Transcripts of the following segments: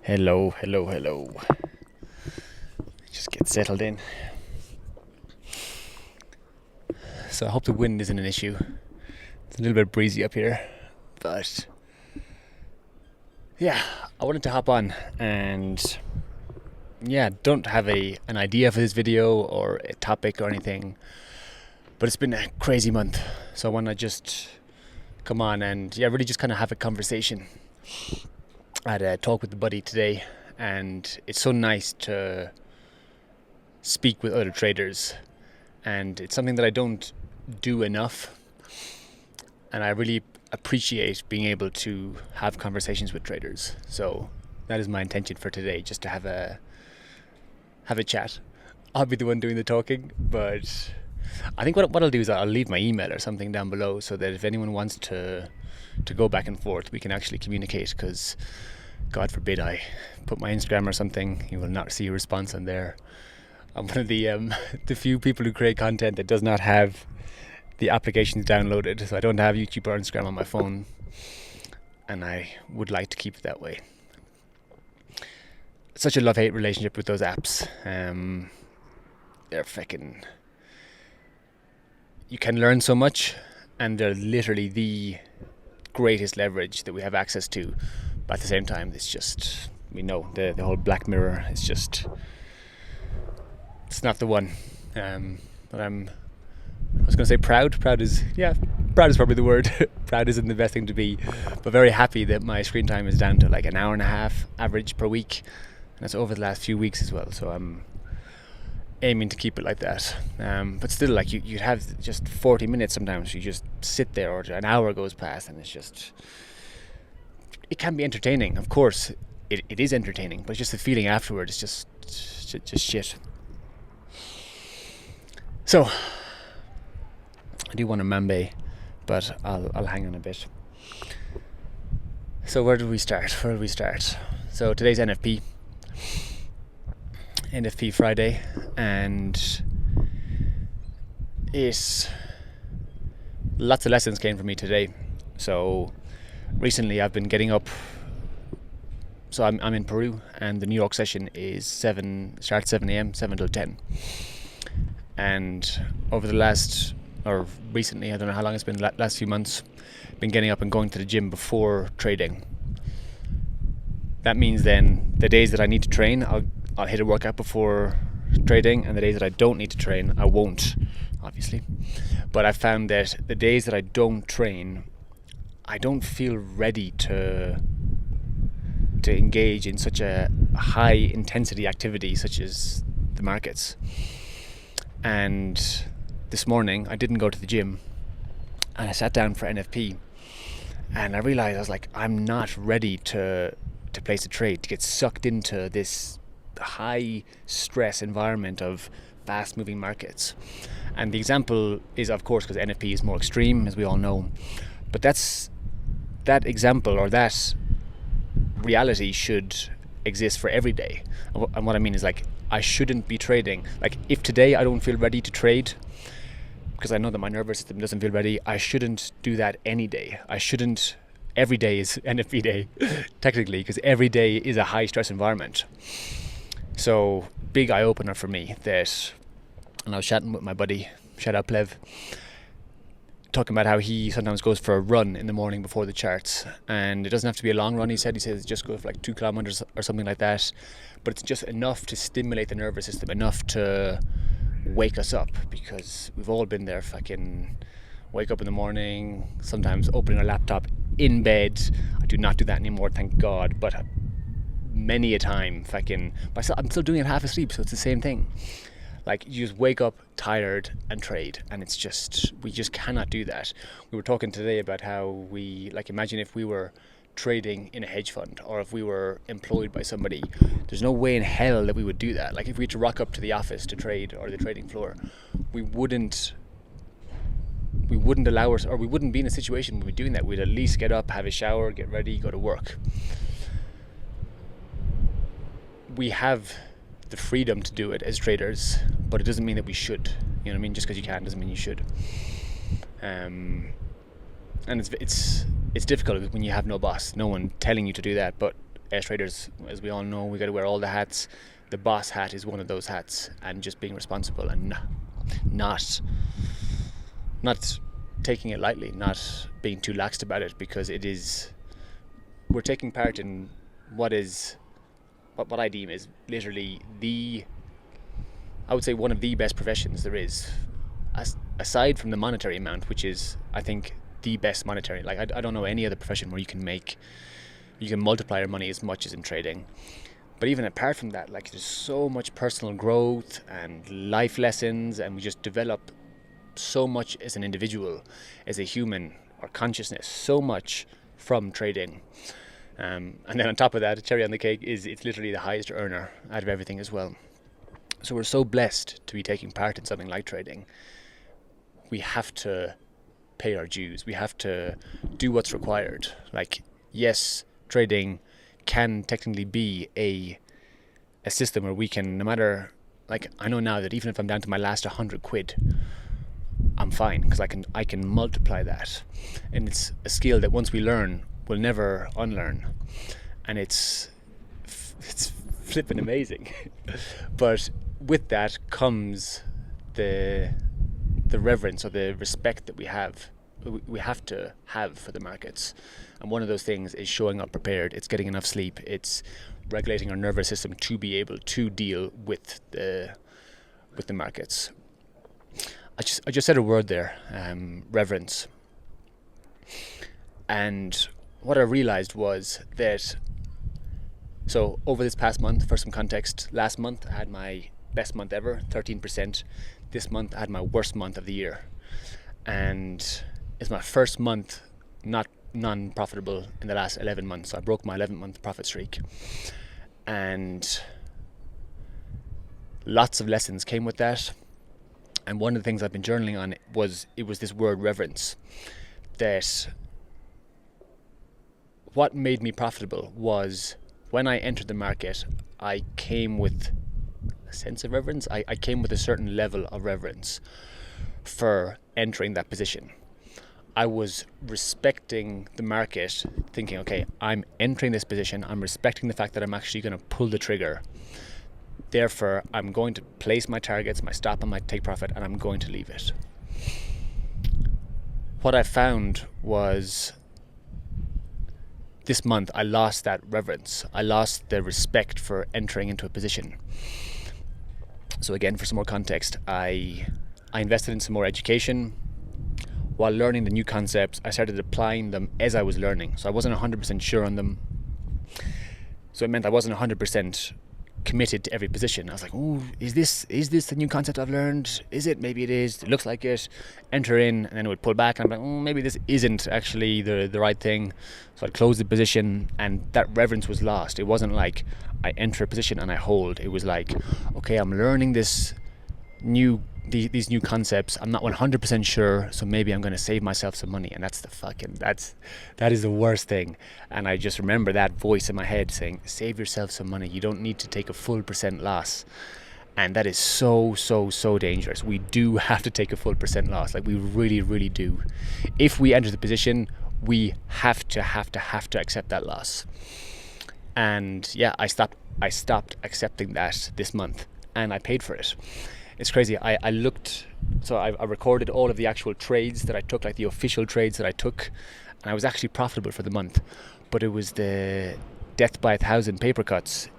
Hello, hello, hello. Just get settled in. So I hope the wind isn't an issue. It's a little bit breezy up here, but yeah, I wanted to hop on and don't have an idea for this video or a topic or anything, but it's been a crazy month. So I want to just come on and really just kind of have a conversation. I had a talk with a buddy today, and it's so nice to speak with other traders, and it's something that I don't do enough, and I really appreciate being able to have conversations with traders. So that is my intention for today, just to have a chat. I'll be the one doing the talking, but I think what I'll do is I'll leave my email or something down below, so that if anyone wants to go back and forth, we can actually communicate, because God forbid I put my Instagram or something, you will not see a response on there. I'm one of the few people who create content that does not have the applications downloaded, so I don't have YouTube or Instagram on my phone, and I would like to keep it that way. Such a love-hate relationship with those apps. They're freaking... You can learn so much, and they're literally the greatest leverage that we have access to. But at the same time, it's just, we know the whole Black Mirror is just, it's not the one. But I was going to say proud. Proud is probably the word. Proud isn't the best thing to be, but very happy that my screen time is down to like an hour and a half average per week, and that's over the last few weeks as well. So I'm aiming to keep it like that. But still, like you have just 40 minutes sometimes. You just sit there, or an hour goes past, and it's just, it can be entertaining. Of course, it is entertaining, but just the feeling afterward is just shit. So I do want to Mambe, but I'll hang on a bit. So where do we start? So today's NFP Friday, and lots of lessons came for me today. So recently I've been getting up, so I'm in Peru, and the New York session is starts 7 a.m, 7 till 10. And over recently, I don't know how long it's been, last few months, been getting up and going to the gym before trading. That means then the days that I need to train, I'll hit a workout before trading, and the days that I don't need to train, I won't, obviously. But I found that the days that I don't train, I don't feel ready to engage in such a high intensity activity such as the markets. And this morning I didn't go to the gym, and I sat down for NFP, and I realized, I was like, I'm not ready to place a trade, to get sucked into this high stress environment of fast moving markets. And the example is, of course, because NFP is more extreme, as we all know, but that example, or that reality, should exist for every day. And what I mean is, like, I shouldn't be trading. Like, if today I don't feel ready to trade because I know that my nervous system doesn't feel ready, I shouldn't do that any day. Every day is NFP day, technically, because every day is a high stress environment. So big eye opener for me that, and I was chatting with my buddy, shout out Plev, talking about how he sometimes goes for a run in the morning before the charts, and it doesn't have to be a long run. He says just go for like 2 kilometers or something like that, but it's just enough to stimulate the nervous system, enough to wake us up, because we've all been there. Fucking wake up in the morning, sometimes opening our laptop in bed. I do not do that anymore, thank God, but many a time I'm still doing it half asleep, so it's the same thing. Like, you just wake up tired and trade, and we just cannot do that. We were talking today about how imagine if we were trading in a hedge fund, or if we were employed by somebody. There's no way in hell that we would do that. Like, if we had to rock up to the office to trade, or the trading floor, we wouldn't allow us, or we wouldn't be in a situation where we're doing that. We'd at least get up, have a shower, get ready, go to work. We have the freedom to do it as traders, but it doesn't mean that we should. You know what I mean? Just because you can doesn't mean you should. And it's difficult when you have no boss, no one telling you to do that. But as traders, as we all know, we got to wear all the hats. The boss hat is one of those hats, and just being responsible and not taking it lightly, not being too laxed about it, because we're taking part in what I deem is literally I would say one of the best professions there is, aside from the monetary amount, which is, I think, the best monetary. Like, I don't know any other profession where you can multiply your money as much as in trading. But even apart from that, like, there's so much personal growth and life lessons, and we just develop so much as an individual, as a human, or consciousness, so much from trading. And then on top of that, cherry on the cake is it's literally the highest earner out of everything as well. So we're so blessed to be taking part in something like trading. We have to pay our dues. We have to do what's required. Like, yes, trading can technically be a system where we can, no matter, like, I know now that even if I'm down to my last 100 quid, I'm fine, because I can multiply that. And it's a skill that once we learn, we'll never unlearn. And it's flipping amazing. But with that comes the reverence or the respect that we have to have for the markets. And one of those things is showing up prepared. It's getting enough sleep. It's regulating our nervous system to be able to deal with the markets. I just said a word there, reverence. And what I realized was that, so over this past month, for some context, last month I had my best month ever, 13%. This month I had my worst month of the year. And it's my first month not non-profitable in the last 11 months. So I broke my 11-month profit streak. And lots of lessons came with that. And one of the things I've been journaling on was this word reverence. That what made me profitable was when I entered the market, I came with a sense of reverence. I came with a certain level of reverence for entering that position. I was respecting the market, thinking, okay, I'm entering this position. I'm respecting the fact that I'm actually going to pull the trigger. Therefore, I'm going to place my targets, my stop and my take profit, and I'm going to leave it. What I found was this month I lost that reverence. I lost the respect for entering into a position. So again, for some more context, I invested in some more education. While learning the new concepts, I started applying them as I was learning. So I wasn't 100% sure on them. So it meant I wasn't 100% committed to every position. I was like, oh, is this the new concept I've learned? Is it? Maybe it is. It looks like it. Enter in, and then it would pull back, and I'm like, oh, maybe this isn't actually the right thing. So I'd close the position, and that reverence was lost. It wasn't like I enter a position and I hold. It was like, okay, I'm learning these new concepts. I'm not 100% sure, so maybe I'm going to save myself some money. And that is the worst thing. And I just remember that voice in my head saying, save yourself some money. You don't need to take a full % loss. And that is so dangerous. We do have to take a full % loss. Like, we really, really do. If we enter the position, we have to accept that loss. And yeah, I stopped accepting that this month, and I paid for it. It's crazy. I looked, so I recorded all of the actual trades that I took, like the official trades that I took, and I was actually profitable for the month. But it was the death by 1,000 paper cuts.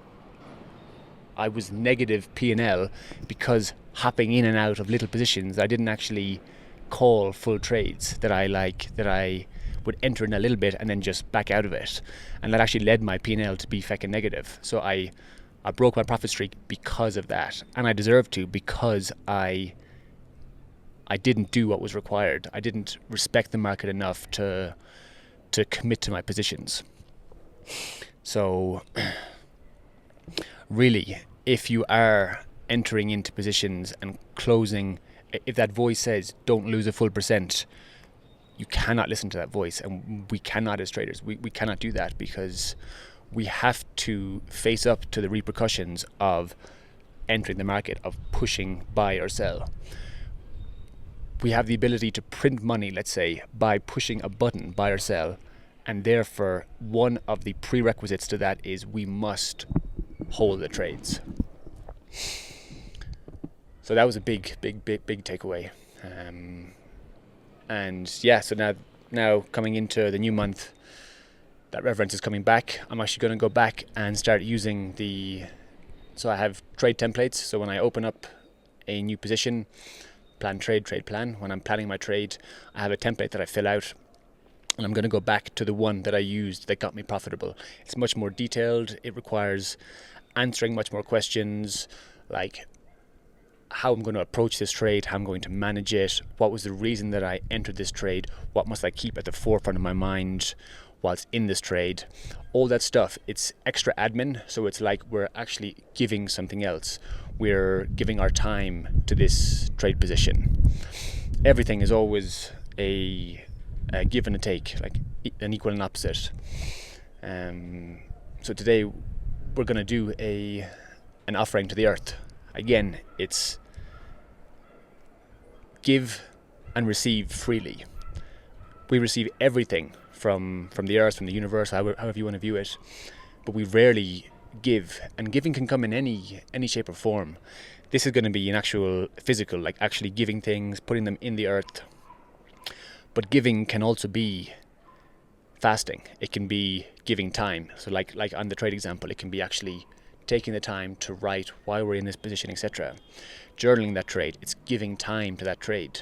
I was negative P&L because hopping in and out of little positions, I didn't actually call full trades that I would enter in a little bit and then just back out of it. And that actually led my P&L to be fucking negative. So I broke my profit streak because of that, and I deserved to, because I didn't do what was required. I didn't respect the market enough to commit to my positions. So really, if you are entering into positions and closing, if that voice says don't lose a full %, you cannot listen to that voice, and we cannot, as traders, we cannot do that, because we have to face up to the repercussions of entering the market, of pushing buy or sell. We have the ability to print money, let's say, by pushing a button, buy or sell, And therefore, one of the prerequisites to that is we must hold the trades. So that was a big takeaway. And yeah, so now coming into the new month, that reverence is coming back. I'm actually going to go back and start using so I have trade templates. So when I open up a new position, plan trade plan, when I'm planning my trade, I have a template that I fill out, and I'm going to go back to the one that I used that got me profitable. It's much more detailed. It requires answering much more questions, like how I'm going to approach this trade, how I'm going to manage it, what was the reason that I entered this trade, what must I keep at the forefront of my mind whilst in this trade. All that stuff, it's extra admin, so it's like we're actually giving something else. We're giving our time to this trade position. Everything is always a give and a take, like an equal and opposite. So today we're going to do an offering to the earth. Again, it's give and receive freely. We receive everything from the earth, from the universe, however you want to view it, but we rarely give, and giving can come in any shape or form. This is going to be an actual physical, like actually giving things, putting them in the earth. But giving can also be fasting. It can be giving time. So like on the trade example, it can be actually taking the time to write why we're in this position, etc. Journaling that trade, it's giving time to that trade.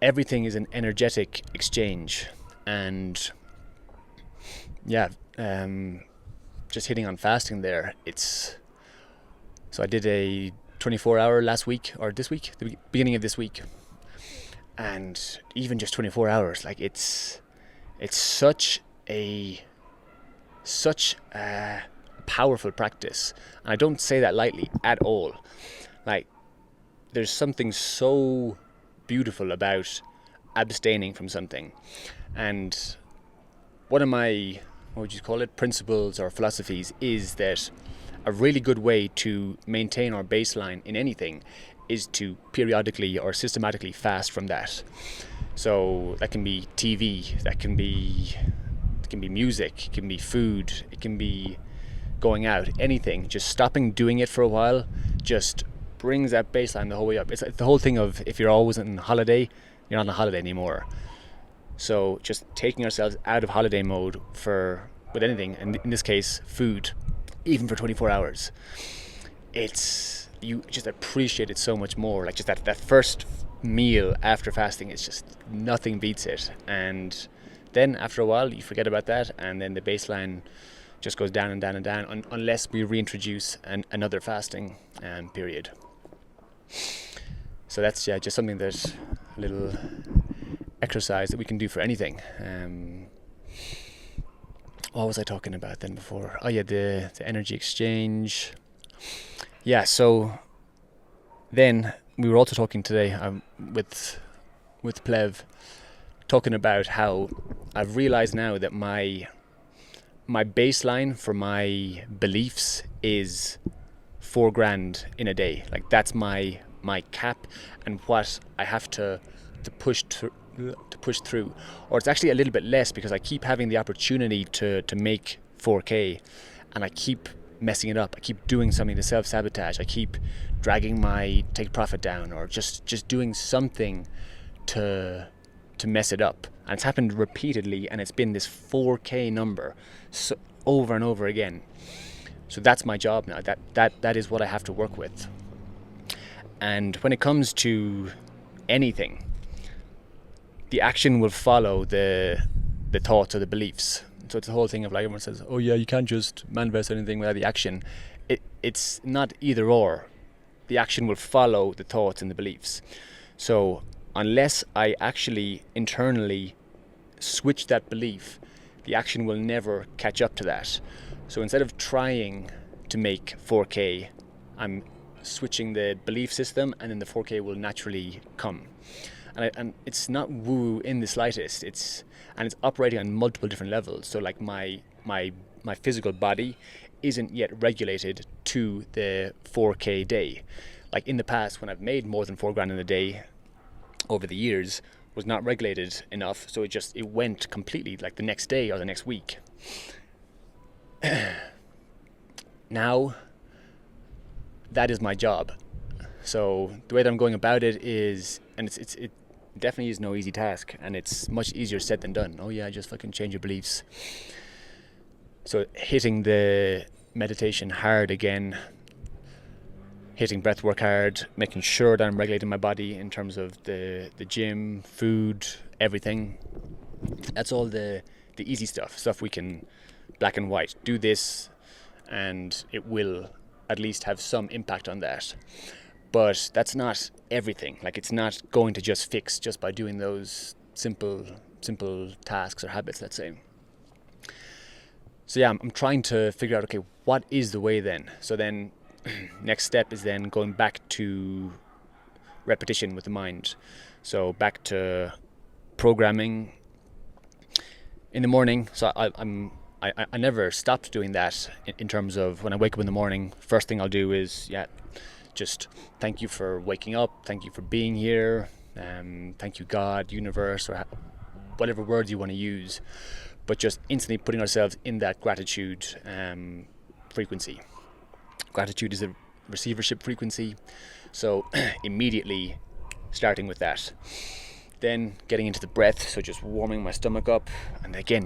Everything is an energetic exchange. And yeah, just hitting on fasting there, so I did a 24-hour last week, or this week, the beginning of this week, and even just 24 hours, like it's such a powerful practice, and I don't say that lightly at all. Like, there's something so beautiful about abstaining from something, and one of my, what would you call it, principles or philosophies is that a really good way to maintain our baseline in anything is to periodically or systematically fast from that. So that can be TV, it can be music, it can be food, it can be going out, anything. Just stopping doing it for a while just brings that baseline the whole way up. It's like the whole thing of, if you're always on holiday, you're not on a holiday anymore. So just taking ourselves out of holiday mode with anything, and in this case food, even for 24 hours, you just appreciate it so much more. Like just that first meal after fasting, it's just, nothing beats it. And then after a while you forget about that, and then the baseline just goes down and down and down, unless we reintroduce another fasting period. So that's just something that, a little exercise that we can do for anything. What was I talking about then before? Oh yeah, the energy exchange. Yeah, so then we were also talking today with Plev, talking about how I've realized now that my baseline for my beliefs is $4,000 in a day. Like that's my cap, and what I have to push through, or it's actually a little bit less, because I keep having the opportunity to make 4K, and I keep messing it up. I keep doing something to self-sabotage. I keep dragging my take profit down, or just doing something to mess it up. And it's happened repeatedly, and it's been this 4K number over and over again. So that's my job now. That is what I have to work with. And when it comes to anything, the action will follow the thoughts or the beliefs. So it's the whole thing of, like, everyone says, oh yeah, you can't just manifest anything without the action. It's not either or. The action will follow the thoughts and the beliefs. So unless I actually internally switch that belief, the action will never catch up to that. So instead of trying to make 4K, I'm switching the belief system, and then the 4K will naturally come. And it's not woo in the slightest. It's operating on multiple different levels. So like my physical body isn't yet regulated to the 4K day. Like in the past, when I've made more than $4,000 in a day over the years, was not regulated enough, so it went completely, like the next day or the next week. Now that is my job. So the way that I'm going about it is, and it definitely is no easy task, and it's much easier said than done. Oh yeah, just fucking change your beliefs. So hitting the meditation hard again, hitting breathwork hard, making sure that I'm regulating my body in terms of the gym, food, everything. That's all the easy stuff we can black and white. Do this and it will at least have some impact on that. But that's not everything. Like, it's not going to just fix just by doing those simple tasks or habits, let's say. So yeah, I'm trying to figure out, okay, what is the way then? So then next step is then going back to repetition with the mind. So back to programming in the morning. So I never stopped doing that in terms of when I wake up in the morning. First thing I'll do is, just thank you for waking up, thank you for being here, thank you God, universe, or whatever words you want to use, but just instantly putting ourselves in that gratitude frequency. Gratitude is a receivership frequency, so immediately starting with that. Then getting into the breath, so just warming my stomach up. And again,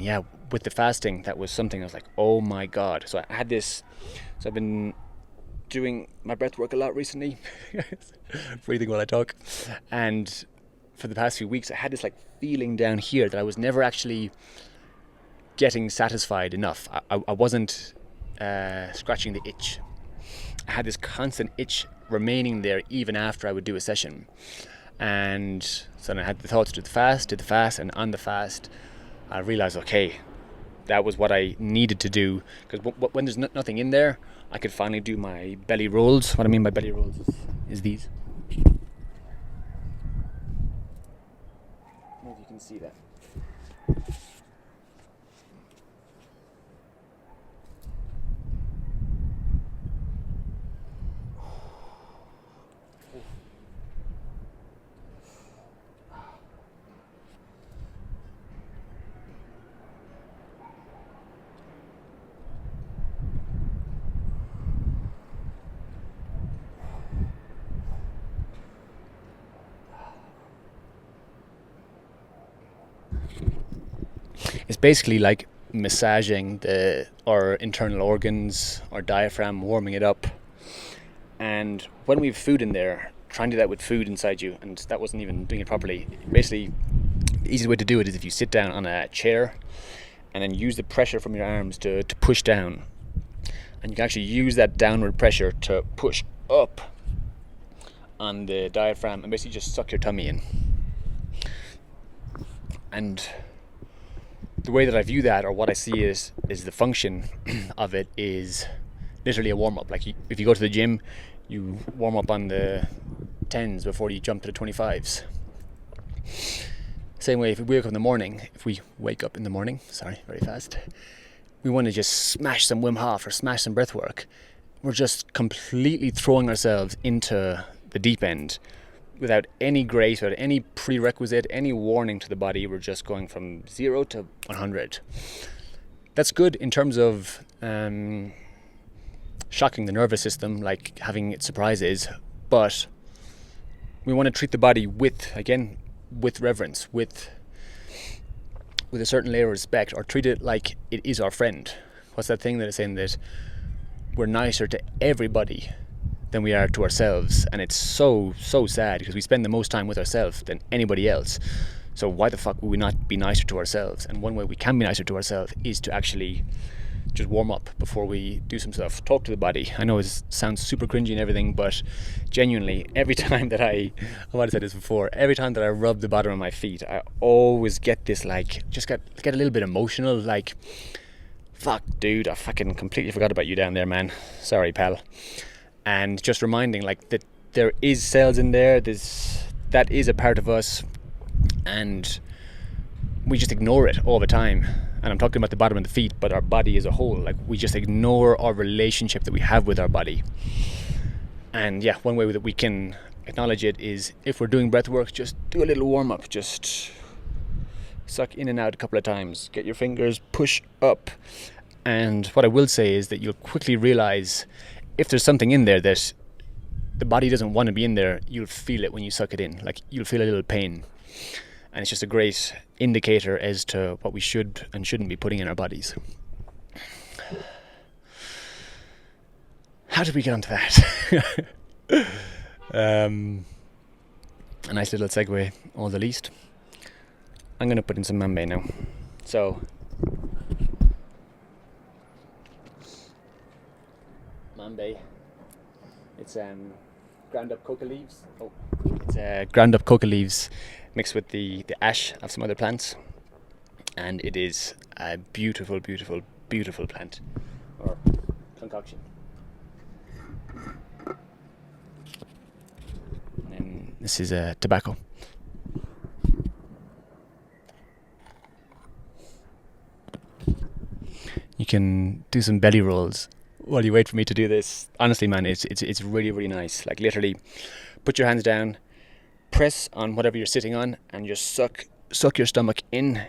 with the fasting, that was something I was like, oh my God. So I had this, so I've been doing my breath work a lot recently, breathing while I talk, and for the past few weeks I had this like feeling down here that I was never actually getting satisfied enough. I wasn't scratching the itch. I had this constant itch remaining there even after I would do a session. And so then I had the thoughts to did the fast, and on the fast I realized, okay, that was what I needed to do, because when there's nothing in there, I could finally do my belly rolls. What I mean by belly rolls is these. I don't know if you can see that. It's basically like massaging our internal organs, our diaphragm, warming it up. And when we have food in there, try and do that with food inside you, and that wasn't even doing it properly. Basically, the easiest way to do it is if you sit down on a chair and then use the pressure from your arms to push down. And you can actually use that downward pressure to push up on the diaphragm and basically just suck your tummy in. And the way that I view that, or what I see is the function of it, is literally a warm-up. Like, if you go to the gym, you warm up on the 10s before you jump to the 25s. Same way, if we wake up in the morning, very fast, we want to just smash some Wim Hof or smash some breath work. We're just completely throwing ourselves into the deep end without any grace, without any prerequisite, any warning to the body. We're just going from 0 to 100. That's good in terms of shocking the nervous system, like having its surprises, but we want to treat the body with reverence, with a certain layer of respect, or treat it like it is our friend. What's that thing that is saying that we're nicer to everybody than we are to ourselves? And it's so sad, because we spend the most time with ourselves than anybody else. So why the fuck would we not be nicer to ourselves? And one way we can be nicer to ourselves is to actually just warm up before we do some stuff. Talk to the body. I know it sounds super cringy and everything, but genuinely, every time that I might have said this before, every time that I rub the bottom of my feet, I always get this, like, just get a little bit emotional, like, fuck dude, I fucking completely forgot about you down there, man. Sorry, pal. And just reminding, like, that there is cells in there, that is a part of us, and we just ignore it all the time. And I'm talking about the bottom of the feet, but our body as a whole. Like, we just ignore our relationship that we have with our body. And yeah, one way that we can acknowledge it is, if we're doing breath work, just do a little warm up. Just suck in and out a couple of times. Get your fingers, push up. And what I will say is that you'll quickly realize if there's something in there that the body doesn't want to be in there, you'll feel it when you suck it in. Like, you'll feel a little pain. And it's just a great indicator as to what we should and shouldn't be putting in our bodies. How did we get onto that? A nice little segue, all the least. I'm going to put in some mambe now. So, mambe, it's ground up coca leaves. It's ground up coca leaves mixed with the ash of some other plants, and it is a beautiful, beautiful, beautiful plant or concoction. And then this is tobacco. You can do some belly rolls while you wait for me to do this. Honestly, man, it's really, really nice. Like, literally, put your hands down, press on whatever you're sitting on, and just suck your stomach in,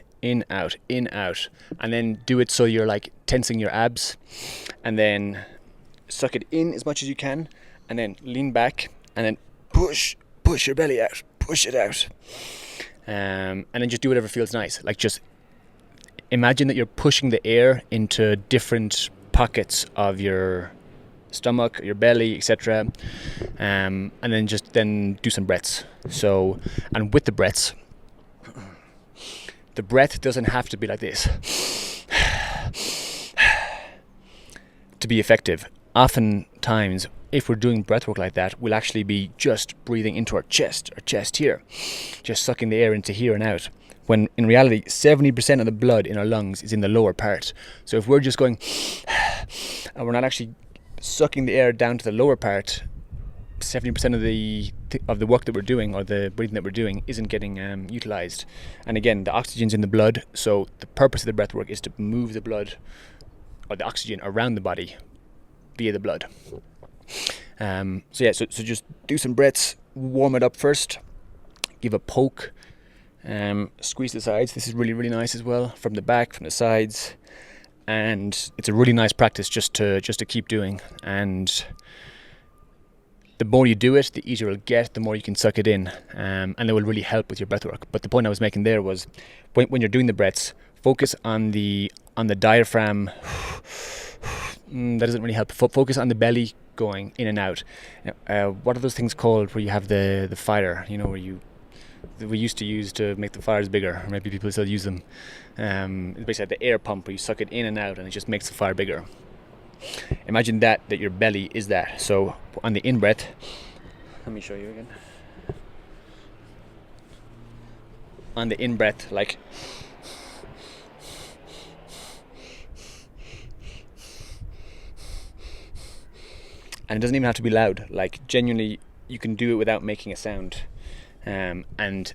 out, and then do it so you're like tensing your abs, and then suck it in as much as you can, and then lean back, and then push your belly out, push it out, and then just do whatever feels nice. Like, just imagine that you're pushing the air into different pockets of your stomach, your belly, etc. And then do some breaths. So, and with the breaths, the breath doesn't have to be like this to be effective. Oftentimes, if we're doing breath work like that, we'll actually be just breathing into our chest here, just sucking the air into here and out, when in reality 70% of the blood in our lungs is in the lower part. So if we're just going and we're not actually sucking the air down to the lower part, 70% of the work that we're doing, or the breathing that we're doing, isn't getting utilized. And again, the oxygen's in the blood, so the purpose of the breath work is to move the blood or the oxygen around the body via the blood. So just do some breaths, warm it up first, give a poke, squeeze the sides. This is really, really nice as well, from the back, from the sides, and it's a really nice practice just to keep doing. And the more you do it, the easier it'll get, the more you can suck it in, and it will really help with your breath work. But the point I was making there was, when you're doing the breaths, focus on the diaphragm. That doesn't really help. Focus on the belly going in and out. What are those things called where you have the fire, where we used to use to make the fires bigger, or maybe people still use them. It's basically the air pump where you suck it in and out and it just makes the fire bigger. Imagine that your belly is that. So on the in-breath, let me show you again. On the in-breath, like, and it doesn't even have to be loud. Like, genuinely, you can do it without making a sound. And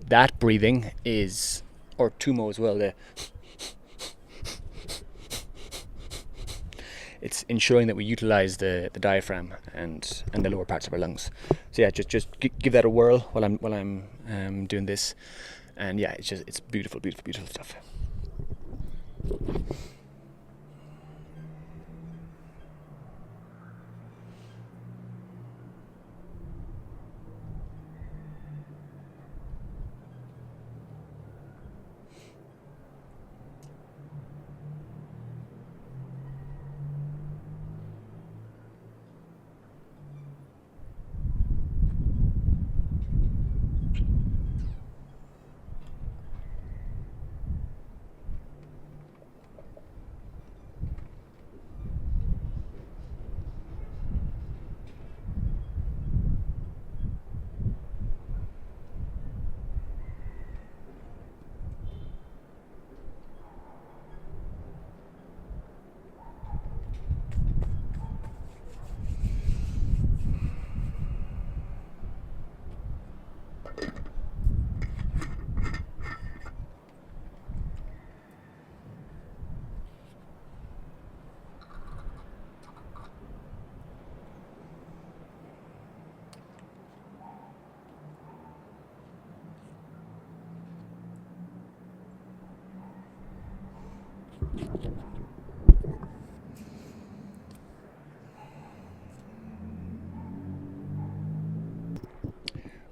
that breathing is, or tumo as well, it's ensuring that we utilize the diaphragm and the lower parts of our lungs. So yeah, just give that a whirl while I'm doing this, and yeah, it's beautiful, beautiful, beautiful stuff.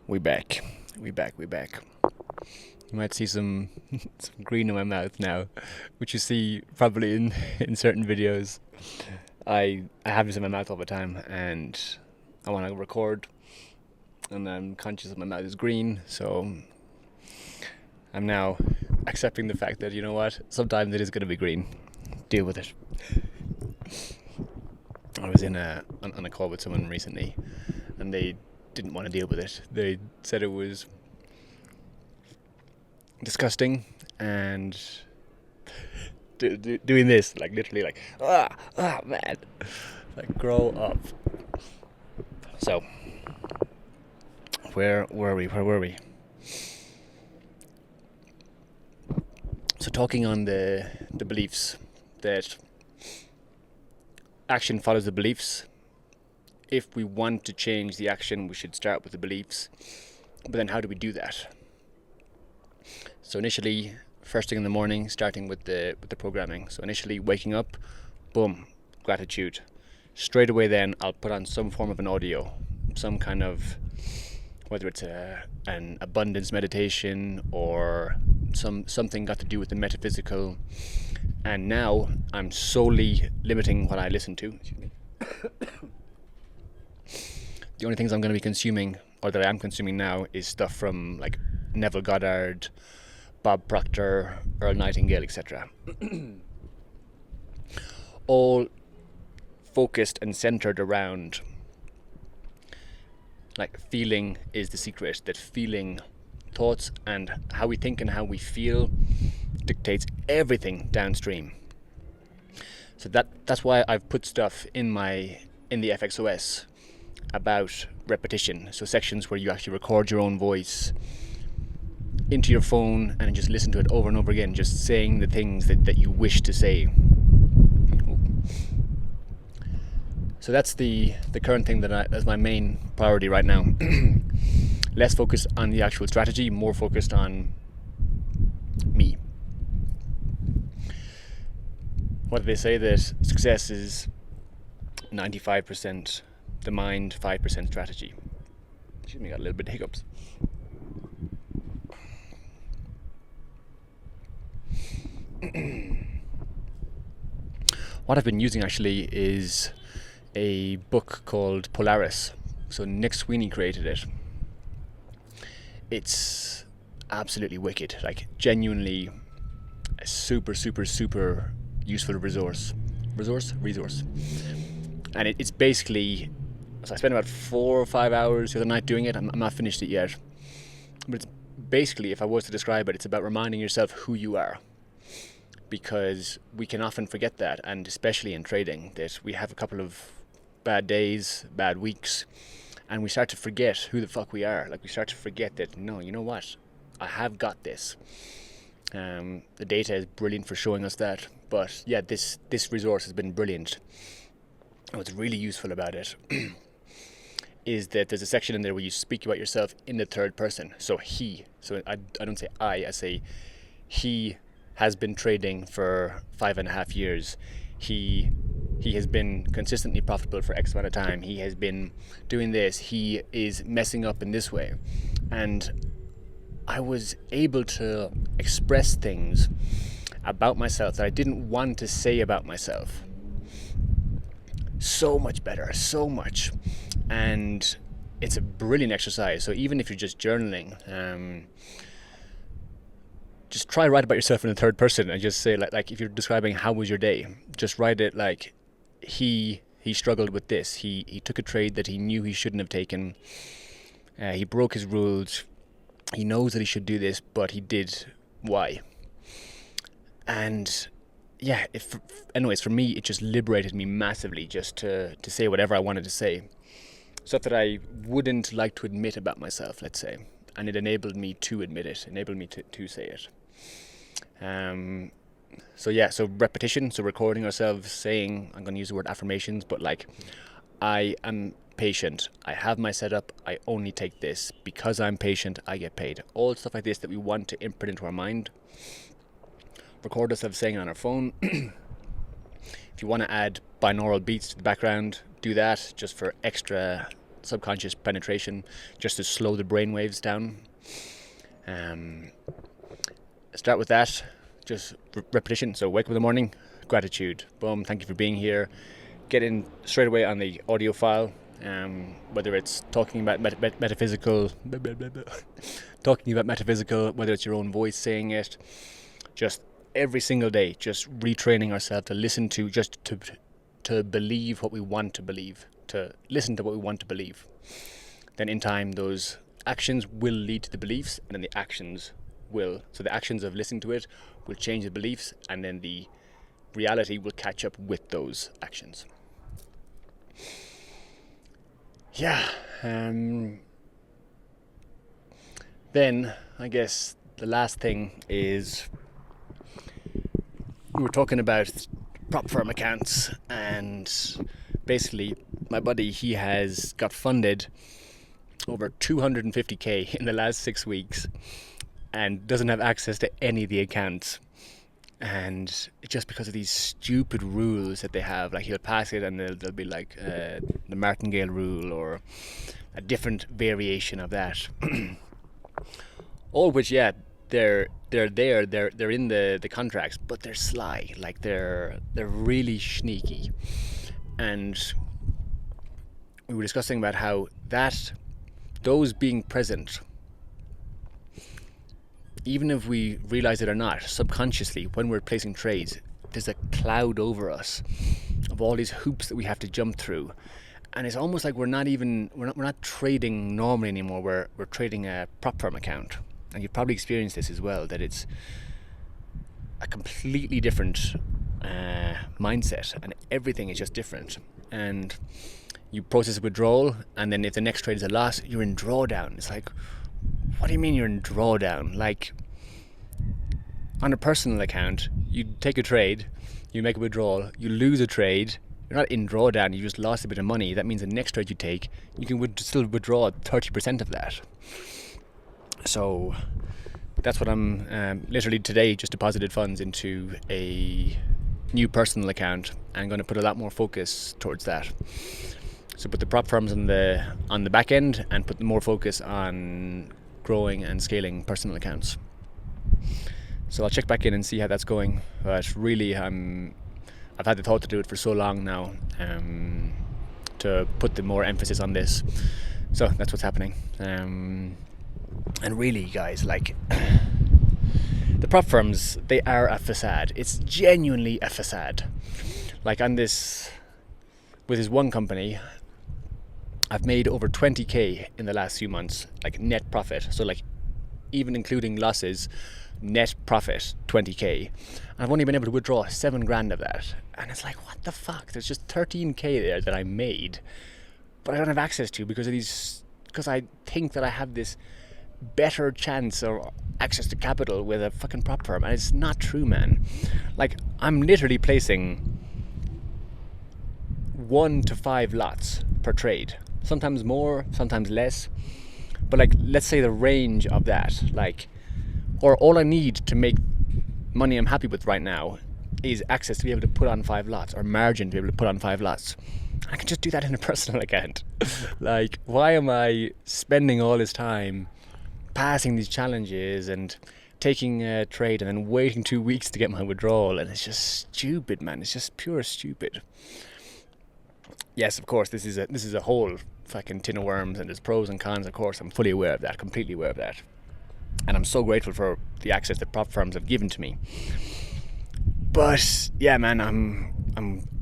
We back. We back. We back. You might see some some green in my mouth now, which you see probably in certain videos. I have this in my mouth all the time, and I want to record, and I'm conscious that my mouth is green, so I'm now accepting the fact that, you know what, sometimes it is going to be green. Deal with it. I was on a call with someone recently, and they didn't want to deal with it. They said it was disgusting, and doing this, like literally, like man, like grow up. So where were we? So talking on the beliefs that action follows the beliefs. If we want to change the action, we should start with the beliefs. But then how do we do that? So initially, first thing in the morning, starting with the programming. So initially waking up, boom, gratitude. Straight away then I'll put on some form of an audio, some kind of, whether it's an abundance meditation or something got to do with the metaphysical. And now I'm solely limiting what I listen to. The only things I'm going to be consuming, or that I am consuming now, is stuff from like Neville Goddard, Bob Proctor, Earl Nightingale, etc. All focused and centered around like feeling is the secret, that feeling, thoughts, and how we think and how we feel dictates everything downstream. So that's why I've put stuff in the FXOS about repetition. So sections where you actually record your own voice into your phone and just listen to it over and over again, just saying the things that you wish to say. So that's the current thing that's my main priority right now. Less focused on the actual strategy, more focused on me. What do they say? That success is 95% the mind, 5% strategy. Excuse me, got a little bit of hiccups. What I've been using actually is a book called Polaris. So Nick Sweeney created it. It's absolutely wicked, like genuinely a super useful resource. And it's basically, so I spent about 4 or 5 hours the other night doing it. I'm not finished it yet, but it's basically, if I was to describe it, it's about reminding yourself who you are, because we can often forget that, and especially in trading, that we have a couple of bad days, bad weeks, and we start to forget who the fuck we are. Like we start to forget that, no, you know what, I have got this. The data is brilliant for showing us that, but yeah, this resource has been brilliant. And what's really useful about it is that there's a section in there where you speak about yourself in the third person. So he, so I don't say I say he has been trading for 5.5 years. He has been consistently profitable for X amount of time. He has been doing this. He is messing up in this way. And I was able to express things about myself that I didn't want to say about myself. So much better, so much. And it's a brilliant exercise. So even if you're just journaling, just try write about yourself in the third person and just say, like if you're describing how was your day, just write it like he struggled with this. He took a trade that he knew he shouldn't have taken. He broke his rules. He knows that he should do this, but he did Y. And yeah, anyways, for me, it just liberated me massively just to say whatever I wanted to say. Stuff that I wouldn't like to admit about myself, let's say. And it enabled me to admit it, enabled me to say it. So repetition, so recording ourselves saying, I'm going to use the word affirmations, but like, I am patient. I have my setup. I only take this. Because I'm patient, I get paid. All stuff like this that we want to imprint into our mind. record ourselves saying it on our phone. If you want to add binaural beats to the background, do that just for extra subconscious penetration, just to slow the brain waves down. Start with that, just repetition. So wake up in the morning, gratitude, boom, thank you for being here. Get in straight away on the audio file, whether it's talking about metaphysical, whether it's your own voice saying it, just every single day, just retraining ourselves to listen to, just to believe what we want to believe, to listen to what we want to believe. Then in time, those actions will lead to the beliefs, and then the actions of listening to it will change the beliefs, and then the reality will catch up with those actions. Yeah. Then I guess the last thing is, we were talking about prop firm accounts, and basically my buddy, he has got funded over 250k in the last 6 weeks and doesn't have access to any of the accounts. And just because of these stupid rules that they have, like he'll pass it and there'll be like the martingale rule or a different variation of that. All which, yeah, they're in the contracts, but they're sly, like they're really sneaky. And we were discussing about how those being present, even if we realize it or not, subconsciously, when we're placing trades, there's a cloud over us of all these hoops that we have to jump through. And it's almost like we're not trading normally anymore. We're trading a prop firm account. And you've probably experienced this as well, that it's a completely different mindset, and everything is just different. And you process a withdrawal, and then if the next trade is a loss, you're in drawdown. It's like, what do you mean you're in drawdown? Like, on a personal account, you take a trade, you make a withdrawal, you lose a trade, you're not in drawdown, you just lost a bit of money. That means the next trade you take, you can still withdraw 30% of that. So that's what I'm literally today just deposited funds into a new personal account. I'm going to put a lot more focus towards that. So put the prop firms on the back end and put more focus on growing and scaling personal accounts. So I'll check back in and see how that's going. But really, I've had the thought to do it for so long now, to put the more emphasis on this. So that's what's happening. And really, guys, like, the prop firms, they are a facade. It's genuinely a facade. Like with this one company, I've made over 20k in the last few months, like net profit. So like, even including losses, net profit 20k. And I've only been able to withdraw 7 grand of that. And it's like, what the fuck? There's just 13k there that I made, but I don't have access to because I think that I have this better chance or access to capital with a fucking prop firm, and it's not true, man. Like, I'm literally placing 1 to 5 lots per trade, sometimes more, sometimes less, but like, let's say the range of that, like, or all I need to make money I'm happy with right now is access to be able to put on 5 lots, or margin to be able to put on 5 lots. I can just do that in a personal account. Like, why am I spending all this time passing these challenges and taking a trade and then waiting 2 weeks to get my withdrawal? And it's just stupid, man. It's just pure stupid. Yes, of course, this is a whole fucking tin of worms, and there's pros and cons, of course. I'm fully aware of that, completely aware of that. And I'm so grateful for the access that prop firms have given to me. But yeah, man,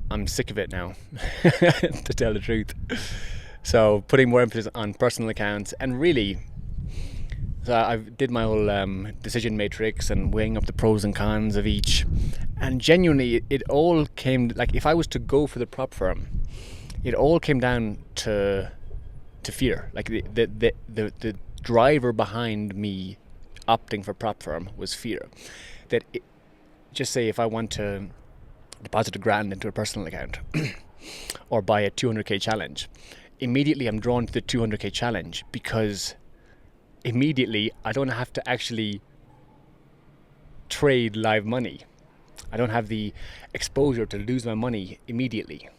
I'm sick of it now, to tell the truth. So putting more emphasis on personal accounts, and really, so I did my whole decision matrix and weighing up the pros and cons of each, and genuinely it all came, like, if I was to go for the prop firm, it all came down to fear. Like, the driver behind me opting for prop firm was fear. That just say if I want to deposit $1,000 into a personal account or buy a 200k challenge, immediately I'm drawn to the 200k challenge, because immediately I don't have to actually trade live money. I don't have the exposure to lose my money immediately.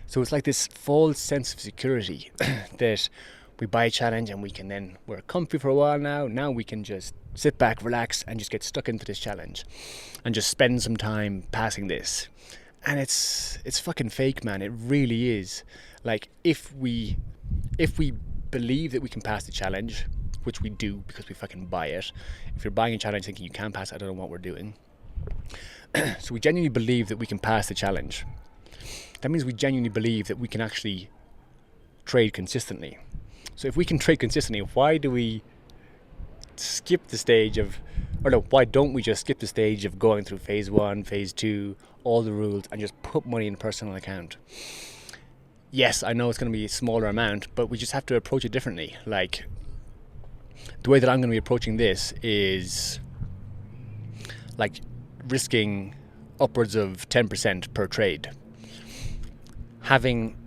So it's like this false sense of security that we buy a challenge and we're comfy for a while now. Now we can just sit back, relax, and just get stuck into this challenge and just spend some time passing this. And it's fucking fake, man. It really is. Like, if we believe that we can pass the challenge, which we do because we fucking buy it. If you're buying a challenge thinking you can pass, I don't know what we're doing. So we genuinely believe that we can pass the challenge. That means we genuinely believe that we can actually trade consistently. So if we can trade consistently, why do we skip the stage of, or no, why don't we just skip the stage of going through phase 1, phase 2, all the rules, and just put money in a personal account? Yes, I know it's going to be a smaller amount, but we just have to approach it differently. Like, the way that I'm going to be approaching this is like risking upwards of 10% per trade. Having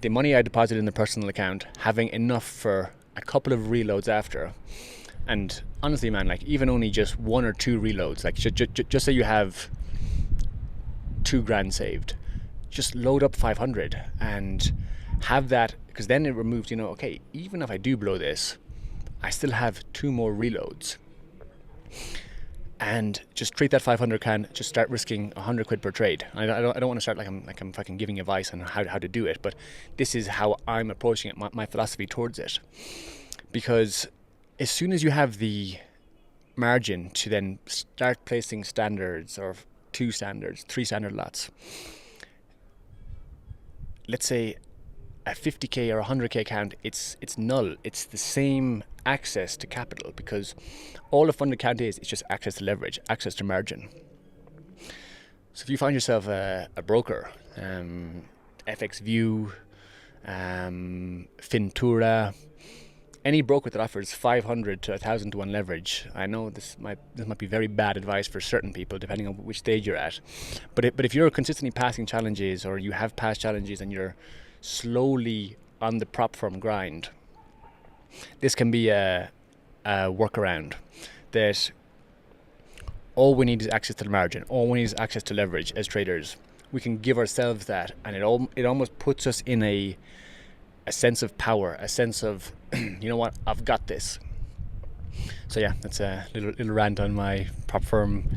the money I deposit in the personal account, having enough for a couple of reloads after. And honestly, man, like, even only just 1 or 2 reloads, like just say you have $2,000 saved, just load up 500 and have that, because then it removes, okay, even if I do blow this, I still have 2 more reloads. And just treat that 500 can, just start risking 100 quid per trade. I don't want to start like I'm fucking giving advice on how to do it, but this is how I'm approaching it, my philosophy towards it. Because as soon as you have the margin to then start placing standards, or 2 standards, 3 standard lots, let's say a 50k or 100k account, it's null. It's the same access to capital, because all a fund account is just access to leverage, access to margin. So if you find yourself a broker, FXView, Fintura, any broker that offers 500 to 1,000 to 1 leverage, I know this might be very bad advice for certain people depending on which stage you're at, but if you're consistently passing challenges, or you have passed challenges and you're slowly on the prop firm grind, this can be a workaround. That all we need is access to the margin, all we need is access to leverage. As traders, we can give ourselves that, and it almost puts us in a sense of power, a sense of you know what, I've got this. So yeah, that's a little rant on my prop firm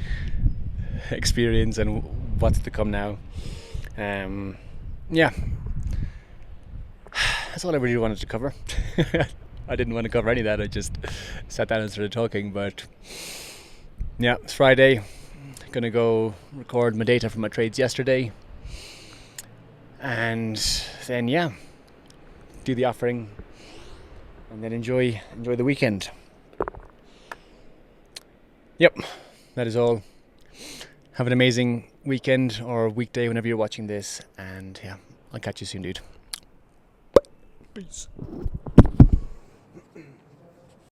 experience and what's to come now. Yeah, that's all I really wanted to cover. I didn't want to cover any of that. I just sat down and started talking. But yeah, it's Friday. Gonna go record my data from my trades yesterday, and then do the offering, and then enjoy the weekend. Yep, that is all. Have an amazing weekend or weekday whenever you're watching this, and yeah, I'll catch you soon, dude. Peace.